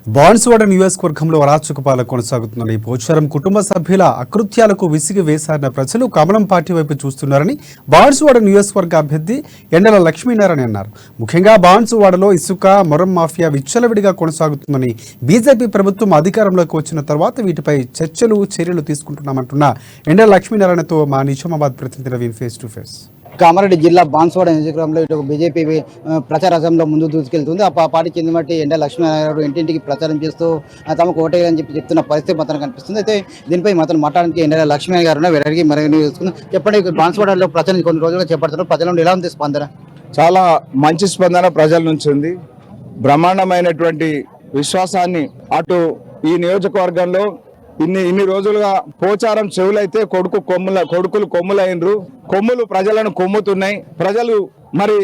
బాన్సువాడ నియోజకవర్గంలో అరాచక పాలన కొనసాగుతున్న ఈ పోచారం కుటుంబ సభ్యుల అకృత్యాలకు విసిగి వేసారిన ప్రజలు కమలం పార్టీ వైపు చూస్తున్నారని బాన్సువాడ నియోజకవర్గ అభ్యర్థి ఎండల లక్ష్మీనారాయణ అన్నారు. ముఖ్యంగా బాన్సువాడలో ఇసుక మొరం మాఫియా విచ్చలవిడిగా కొనసాగుతుందని బీజేపీ ప్రభుత్వం అధికారంలోకి వచ్చిన తర్వాత వీటిపై చర్యలు తీసుకుంటున్నామంటున్న ఎండల లక్ష్మీనారాయణతో మా నిజామాబాద్ ప్రతినిధి Naveen face to face. Kamareddy జిల్లా బాన్సువాడ నియోజకవర్గంలో ఇటు బీజేపీ ప్రచారంలో ముందు దూసుకెళ్తుంది. ఆ పార్టీకి చెందిన బట్టి ఎండ లక్ష్మీనారాయణ గారు ఇంటింటికి ప్రచారం చేస్తూ తమకు ఓటేయాలని చెప్తున్న పరిస్థితి మాత్రం కనిపిస్తుంది. అయితే దీనిపై మాత్రం మాట్లాడడానికి ఎండ లక్ష్మీనారాయణ గారు అడిగి మరిన్ని తెలుసుకుందాం. చెప్పండి, బాన్సువాడలో ప్రచారం కొన్ని రోజులుగా చేపడుతున్నారు, ప్రజల నుండి ఎలా ఉంది స్పందన? చాలా మంచి స్పందన ప్రజల నుంచి ఉంది. బ్రహ్మాండమైనటువంటి విశ్వాసాన్ని అటు ఈ నియోజకవర్గంలో ఇన్ని రోజులుగా పోచారం చెవులైతే కొడుకులు కొమ్ములైనరు, కొమ్ములు ప్రజలను ప్రజలు మరి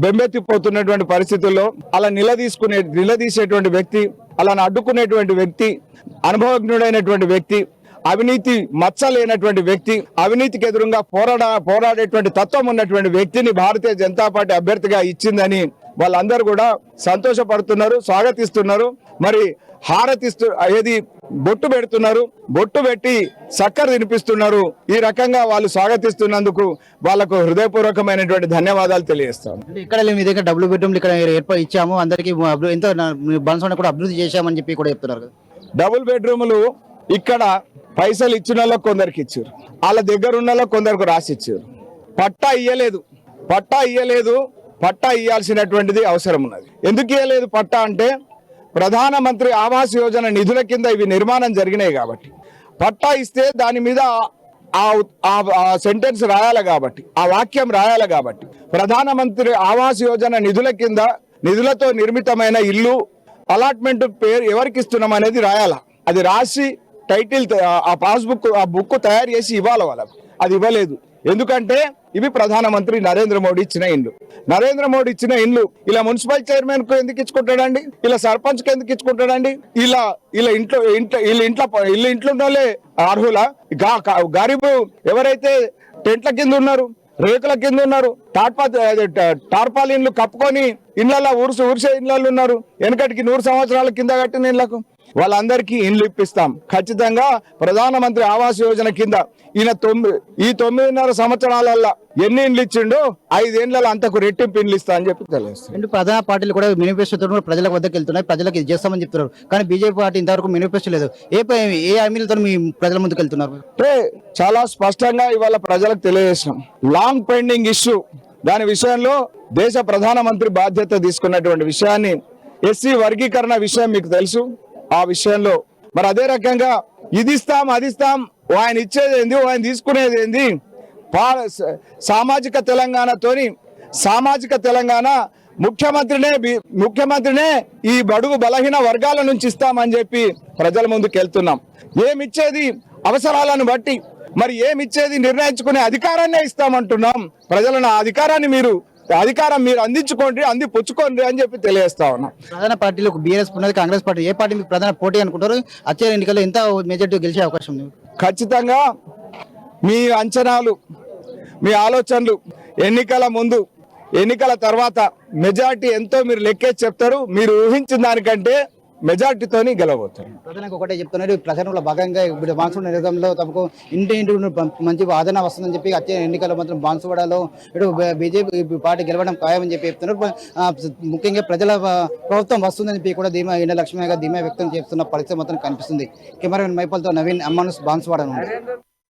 బెంబెత్తిపోతున్నటువంటి పరిస్థితుల్లో అలా నిలదీసేటువంటి వ్యక్తి, అలా అడ్డుకునేటువంటి వ్యక్తి, అనుభవజ్ఞుడైనటువంటి వ్యక్తి, అవినీతి మచ్చలేనటువంటి వ్యక్తి, అవినీతికి ఎదురుగా పోరాడేటువంటి తత్వం ఉన్నటువంటి వ్యక్తిని భారతీయ జనతా పార్టీ అభ్యర్థిగా ఇచ్చిందని వాళ్ళందరూ కూడా సంతోషపడుతున్నారు, స్వాగతిస్తున్నారు. మరి హారతిస్తూ ఏది బొట్టు పెడుతున్నారు, బొట్టు పెట్టి చక్కెర తినిపిస్తున్నారు. ఈ రకంగా వాళ్ళు స్వాగతిస్తున్నందుకు వాళ్ళకు హృదయపూర్వకమైనటువంటి ధన్యవాదాలు తెలియజేస్తాను. ఇక్కడ మీ దగ్గర డబుల్ బెడ్రూమ్లు ఇక్కడ ఏర్పాటు ఇచ్చాము, అందరికీ ఎంతో బాన్సువాడ కూడా అభివృద్ధి చేశామని చెప్పి కూడా చెప్తున్నారు కదా. డబుల్ బెడ్రూములు ఇక్కడ పైసలు ఇచ్చిన వాళ్ళకి కొందరికి ఇచ్చారు, వాళ్ళ దగ్గర ఉన్న కొందరికి రాసి ఇచ్చారు. పట్టా ఇయ్యలేదు. పట్టా ఇయ్యాల్సినటువంటిది అవసరం ఉన్నది. ఎందుకు ఇయ్యలేదు పట్టా అంటే ప్రధానమంత్రి ఆవాస్ యోజన నిధుల కింద ఇవి నిర్మాణం జరిగినాయి కాబట్టి, పట్టా ఇస్తే దాని మీద ఆ సెంటెన్స్ రాయాలి కాబట్టి, ఆ వాక్యం రాయాలి కాబట్టి, ప్రధానమంత్రి ఆవాస్ యోజన నిధుల కింద నిధులతో నిర్మితమైన ఇల్లు అలాట్మెంట్ పేరు ఎవరికి ఇస్తున్నాం అనేది రాయాల. అది రాసి టైటిల్ ఆ పాస్బుక్ ఆ బుక్ తయారు చేసి ఇవ్వాలి వాళ్ళకు. అది ఇవ్వలేదు. ఎందుకంటే ఇవి ప్రధానమంత్రి నరేంద్ర మోడీ ఇచ్చిన ఇండ్లు. ఇలా మున్సిపల్ చైర్మన్ కు ఎందుకు ఇచ్చుకుంటాడండి? ఇలా సర్పంచ్ కు ఎందుకు ఇచ్చుకుంటాడండి? ఇలా ఇంట్లో ఉన్నోళ్ళే అర్హుల? గరీబు ఎవరైతే టెంట్ల కింద ఉన్నారు, రేకుల కింద ఉన్నారు, టార్పాలిన్లు కప్పుకొని ఇళ్లలో ఊర్సే ఇళ్లలో ఉన్నారు, వెనకటికి 100 సంవత్సరాల కింద కట్టిన ఇళ్లకు వాళ్ళందరికీ ఇండ్లు ఇప్పిస్తాం. ఖచ్చితంగా ప్రధానమంత్రి ఆవాస్ యోజన కింద ఈయన ఈ 9.5 సంవత్సరాలలో ఎన్ని ఇండ్లు ఇచ్చిండో 5 ఏళ్లలో అంతకు రెట్టింపు ఇండ్లు ఇస్తా అని చెప్పి తెలియజేస్తాం. ప్రధాన పార్టీలు కూడా మేనిఫెస్టోతో ప్రజల వద్దకు వెళ్తున్నాయి, ప్రజలకు ఇది చేస్తామని చెప్తున్నారు. కానీ బీజేపీ పార్టీ ఇంతవరకు మేనిఫెస్టో లేదు. ఏ హామీలతో మీ ప్రజల ముందుకు వెళ్తున్నారు అంటే చాలా స్పష్టంగా ఇవాళ ప్రజలకు తెలియజేస్తాం. లాంగ్ పెండింగ్ ఇష్యూ, దాని విషయంలో దేశ ప్రధానమంత్రి బాధ్యత తీసుకున్నటువంటి విషయాన్ని, ఎస్సీ వర్గీకరణ విషయం మీకు తెలుసు. ఆ విషయంలో మరి అదే రకంగా ఇది ఇస్తాం అది ఇస్తాం, ఆయన ఇచ్చేది ఏంది, ఆయన తీసుకునేది ఏంది? సామాజిక తెలంగాణ ముఖ్యమంత్రినే ఈ బడుగు బలహీన వర్గాల నుంచి ఇస్తామని చెప్పి ప్రజల ముందుకు వెళ్తున్నాం. ఏమిచ్చేది అవసరాలను బట్టి, మరి ఏమిచ్చేది నిర్ణయించుకునే అధికారాన్నే ఇస్తామంటున్నాం. ప్రజలను అధికారం మీరు పుచ్చుకోండి అని చెప్పి తెలియజేస్తా ఉన్నాం. ప్రధాన పార్టీలకు బీఆర్ఎస్ ఉన్నది, కాంగ్రెస్ పార్టీ, ఏ పార్టీ మీకు ప్రధాన పోటీ అనుకుంటారు? వచ్చే ఎన్నికల్లో ఎంత మెజార్టీ గెలిచే అవకాశం ఉంది? ఖచ్చితంగా మీ అంచనాలు, మీ ఆలోచనలు ఎన్నికల ముందు, ఎన్నికల తర్వాత మెజార్టీ ఎంతో మీరు లెక్కేసి చెప్తారు. మీరు ఊహించిన దానికంటే మెజార్టీతోని గెలవబోతారు. ప్రధానికి ఒకటే చెప్తున్నారు, ప్రచారంలో భాగంగా ఇప్పుడు బాన్సువాడ నియోజకవర్గంలో తమకు ఇంటి మంచి ఆదరణ వస్తుందని చెప్పి వచ్చే ఎన్నికల్లో మాత్రం బాన్సువాడలో ఇటు బీజేపీ పార్టీ గెలవడం ఖాయమని చెప్పి చెప్తున్నారు. ముఖ్యంగా ప్రజల ప్రభుత్వం వస్తుందని చెప్పి కూడా ఎండ లక్ష్మీ ధీమా వ్యక్తం చేస్తున్న పరిస్థితి మాత్రం కనిపిస్తుంది. కెమెరామెన్ మైపల్తో నవీన్, అమ్మానుస్, బాన్సువాడ.